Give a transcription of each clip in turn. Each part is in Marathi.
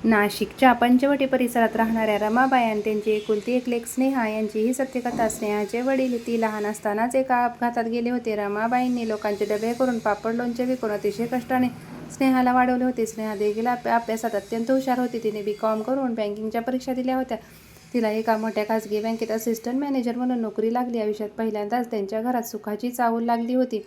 नाशिकच्या पंचवटी परिसरात राहणाऱ्या रमाबाई आणि त्यांची एकुलती एक लेक स्नेहा यांची ही सत्यकथा. स्नेहाचे वडील ती लहान असतानाच एका अपघातात गेले होते. रमाबाईंनी लोकांचे डबे करून पापड लोणचे विकून अतिशय कष्टाने स्नेहाला वाढवले होते. स्नेहा देखील अभ्यासात अत्यंत हुशार होती. तिने B.Com करून बँकिंगच्या परीक्षा दिल्या होत्या. तिला एका मोठ्या खासगी बँकेत असिस्टंट मॅनेजर म्हणून नोकरी लागली. आयुष्यात पहिल्यांदाच त्यांच्या घरात सुखाची चाहूल लागली होती.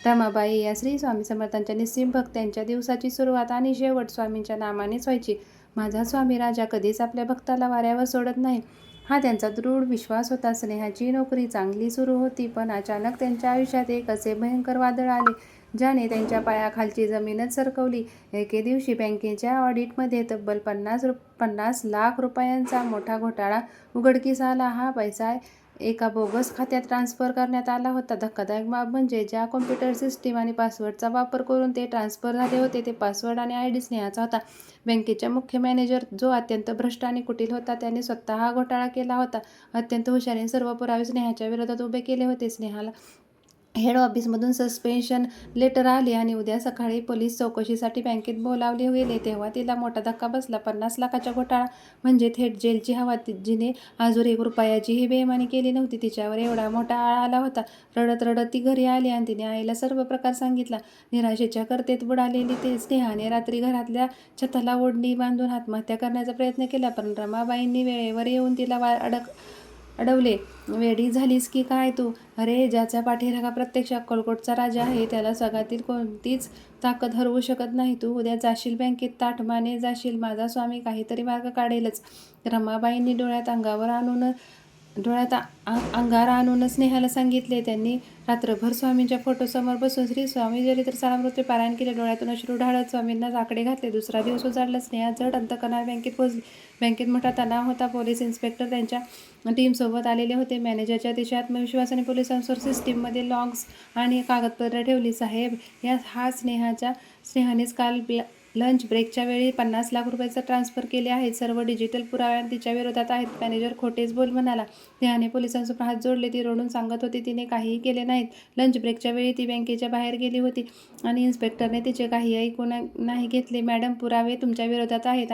रमाबाई या श्री स्वामी समर्थांच्या निस्सीम भक्त. त्यांच्या दिवसाची सुरुवात आणि शेवट स्वामींच्या नामानेच व्हायची. माझा स्वामी राजा कधीच आपल्या भक्ताला वाऱ्यावर सोडत नाही, हा त्यांचा दृढ विश्वास होता. स्नेहाची नोकरी चांगली सुरू होती, पण अचानक त्यांच्या आयुष्यात एक असे भयंकर वादळ आले ज्याने त्यांच्या पायाखालची जमीनच सरकवली. एके दिवशी बँकेच्या ऑडिटमध्ये तब्बल 50 लाख रुपयांचा मोठा घोटाळा उघडकीस आला. हा पैसा एका बोगस खात्यात ट्रान्स्फर करण्यात आला होता. धक्कादायक बाब म्हणजे ज्या कॉम्प्युटर सिस्टीम आणि पासवर्डचा वापर करून ते ट्रान्स्फर झाले होते, ते पासवर्ड आणि ID स्नेहाचा होता. बँकेचा मुख्य मॅनेजर, जो अत्यंत भ्रष्ट आणि कुटील होता, त्याने स्वतः हा घोटाळा केला होता. अत्यंत हुशारीने सर्व पुरावे स्नेहाच्या विरोधात उभे केले होते. स्नेहाला हेड ऑफिसमधून सस्पेन्शन लेटर आले आणि उद्या सकाळी पोलीस चौकशीसाठी बँकेत बोलावले गेले. तेव्हा तिला मोठा धक्का बसला. 50 लाखाचा घोटाळा म्हणजे थेट जेलची हवा. जिने आजवर 1 रुपयाचीही बेईमानी केली नव्हती, तिच्यावर एवढा मोठा आळा आला होता. रडत रडत ती घरी आली आणि तिने आईला सर्व प्रकार सांगितला. निराशेच्या गर्तेत बुडालेली स्नेहाने रात्री घरातल्या छताला ओढणी बांधून आत्महत्या करण्याचा प्रयत्न केला, पण रमाबाईंनी वेळेवर येऊन तिला अडवले. वेडी झालीस की काय तू? अरे, ज्याचा पाठीराखा प्रत्यक्ष अक्कलकोटचा राजा आहे, त्याला जगातील कोणतीच ताकद हरवू शकत नाही. तू उद्या जाशील बँकेत, ताठमाने जाशील. माझा स्वामी काहीतरी मार्ग काढेलच. रमाबाईंनी डोळ्यात अंगार आणून स्नेहाला सांगितले. त्यांनी रात्रभर स्वामींच्या फोटोसमोर बसून श्री स्वामी चरित्र सारामृत पारायण केले. डोळ्यातून अश्रू ढाळत स्वामींना आकडे घातले. दुसरा दिवस उजाडला. स्नेहा जड अंतकरणाने बँकेत पोहोचली. बँकेत मोठा तणाव होता. पोलीस इन्स्पेक्टर त्यांच्या टीमसोबत आलेले होते. मॅनेजरच्या अतिशय आत्मविश्वासाने पोलिसांसमोर सिस्टीममध्ये लॉग्स आणि कागदपत्रे ठेवली. साहेब, स्नेहानेच काल लंच ब्रेकच्या वेळी 50 लाख रुपये ट्रान्स्फर केले आहेत. सर्व डिजिटल पुरावे तिच्या विरोधात आहेत. मॅनेजर खोटेच बोल म्हणाला. स्नेहाने पोलिसांसमोर हात जोडले. ती रडून सांगत होती तिने काहीही केले नाहीत. लंच ब्रेकच्या वेळी ती बँकेच्या बाहेर गेली होती आणि इन्स्पेक्टरने तिचे काही ऐकून नाही घेतले. मॅडम, पुरावे तुमच्या विरोधात आहेत.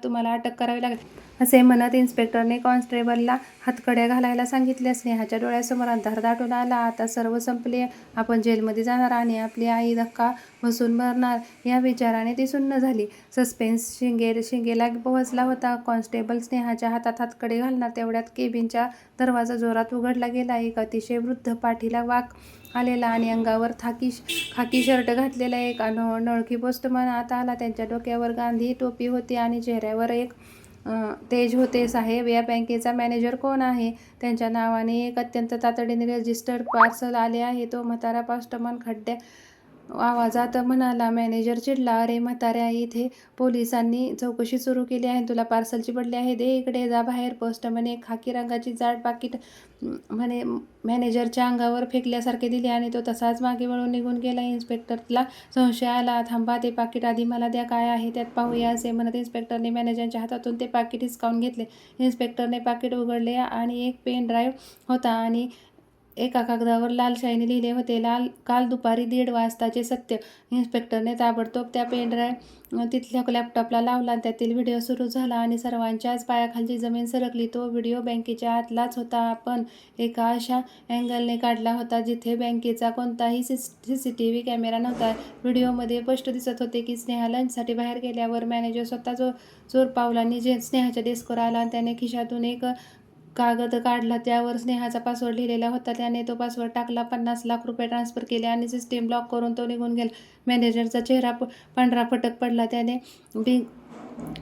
तुम्हाला अटक करावी लागेल, असे म्हणत इन्स्पेक्टरने कॉन्स्टेबलला हातकड्या घालायला सांगितल्या. स्नेहाच्या डोळ्यासमोर अंधार दाटून आला. आता सर्व संपले. आपण जेलमध्ये जाणार आणि आपली आई धक्का बसून मरणार, या विचाराने ती सुन्न झाली. सस्पेन्स शिंगेला पोहोचला होता. कॉन्स्टेबल स्नेहाच्या हातात हातकडी घालणार तेवढ्यात केबिनचा दरवाजा जोरात उघडला गेला. एक अतिशय वृद्ध, पाठीला वाक आलेला आणि अंगावर खाकी शर्ट घातलेला एक अनोळखी पोस्टमन आत आला. त्यांच्या डोक्यावर गांधी टोपी होती आणि चेहऱ्यावर एक तेज होते. साहेब, या बँकेचा मॅनेजर कोण आहे? त्यांच्या नावाने एक अत्यंत तातडीने रजिस्टर्ड पार्सल आले आहे, तो म्हातारा पोस्टमन खड्ड्या आवाजात म्हणाला. मॅनेजर चिडला. अरे म्हाताऱ्या, इथे पोलिसांनी चौकशी सुरू केली आहे. तुला पार्सलची पडली आहे. दे इकडे, जा बाहेर. पोस्टमनने एक खाकी रंगाची जाड पाकिट मॅनेजरच्या अंगावर फेकल्यासारखे दिले आणि तो तसाच मागे वळून निघून गेला. इन्स्पेक्टरला संशय आला. थांबा, ते पाकिट आधी मला द्या. काय आहे त्यात पाहूया, असे म्हणत इन्स्पेक्टरने मॅनेजरच्या हातातून ते पाकिट हिसकावून घेतले. इन्स्पेक्टरने पाकिट उघडले आणि एक पेन ड्राईव्ह होता आणि एका कागदावर लाल शाईने लिहिले होते, काल दुपारी 1:30 वाजताचे सत्य. इन्स्पेक्टरने ताबडतोब त्या पेन ड्राईव्ह तिथल्या लॅपटॉपला लावला. त्यातील व्हिडिओ सुरू झाला आणि सर्वांच्याच पायाखालची जमीन सरकली. तो व्हिडिओ बँकेच्या आतलाच होता, पण एका अशा अँगलने काढला होता जिथे बँकेचा कोणताही CCTV कॅमेरा नव्हता. व्हिडिओमध्ये स्पष्ट दिसत होते की स्नेहा लंचसाठी बाहेर गेल्यावर मॅनेजर स्वतः जोरपावलांनी स्नेहाच्या डेस्कवर आला आणि त्याने खिशातून एक कागद काढला. त्यावर स्नेहाचा पासवर्ड लिहिलेला होता. त्याने तो पासवर्ड टाकला. 50 लाख रुपये ट्रान्स्फर केले आणि सिस्टीम लॉक करून तो निघून गेला. मॅनेजरचा चेहरा पांढरा फटक पडला. त्याने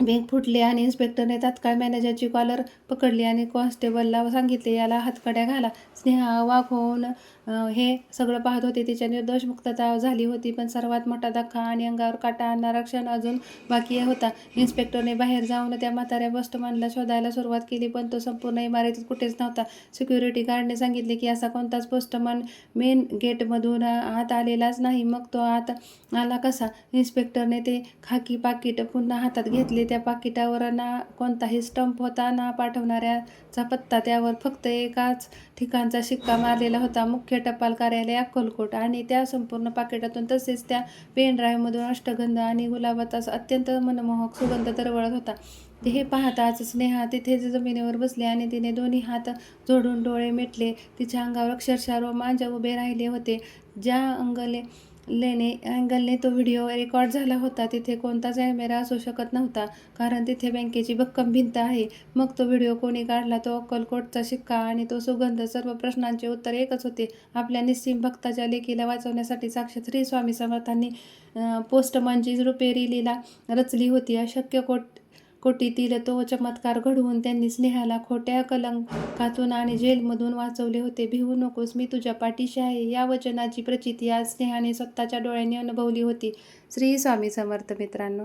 बिंग फुटले आणि इन्स्पेक्टरने तात्काळ मॅनेजरची कॉलर पकडली आणि कॉन्स्टेबलला सांगितले, याला हातकड्या घाला. स्नेहा अवाक होऊन हे सगळं पाहत होती. तिच्या निर्दोष मुक्तता झाली होती, पण सर्वात मोठा धक्का आणि अंगावर काटा आणणारा क्षण अजून बाकी होता. इन्स्पेक्टरने बाहेर जाऊन त्या म्हाताऱ्या पोस्टमनला शोधायला सुरुवात केली, पण तो संपूर्ण इमारतीत कुठेच नव्हता. सिक्युरिटी गार्डने सांगितले की असा कोणताच पोस्टमन मेन गेटमधून आत आलेलाच नाही. मग तो आत आला कसा? इन्स्पेक्टरने ते खाकी पाकिट पुन्हा हातात घेतले घेतले. त्या पाकिटावर ना कोणताही स्टंप होता ना पाठवणाऱ्याचा पत्ता. त्यावर फक्त एकाच ठिकाणचा शिक्का मारलेला होता, मुख्य टपाल कार्यालय अक्कलकोट. आणि त्या संपूर्ण पाकिटातून तसेच त्या पेन ड्राईव्हमधून अष्टगंध आणि गुलाबाचा अत्यंत मनमोहक सुगंध दरवळत होता. हे पाहताच स्नेहा तिथे जमिनीवर बसली आणि तिने दोन्ही हात जोडून डोळे मिटले. तिच्या अंगावर अक्षरशः रोमांच उभे राहिले होते. ज्या अँगलने तो व्हिडिओ रेकॉर्ड झाला होता तिथे कोणताच कॅमेरा असू शकत नव्हता, कारण तिथे बँकेची भक्कम भिंत आहे. मग तो व्हिडिओ कोणी काढला, तो अक्कलकोटचा शिक्का आणि तो सुगंध, सर्व प्रश्नांचे उत्तर एकच होते. आपल्या निस्सीम भक्ताच्या लेकीला वाचवण्यासाठी साक्षात श्री स्वामी समर्थांनी पोस्टमनची रुपेरी लीला रचली होती. अशक्य कोटीतील तो चमत्कार घडवून त्यांनी स्नेहाला खोट्या कलंकातून आणि जेलमधून वाचवले होते. भिवू नकोस, मी तुझ्या पाठीशी आहे, या वचनाची प्रचिती आज स्नेहाने स्वतःच्या डोळ्यांनी अनुभवली होती. श्री स्वामी समर्थ मित्रांनो.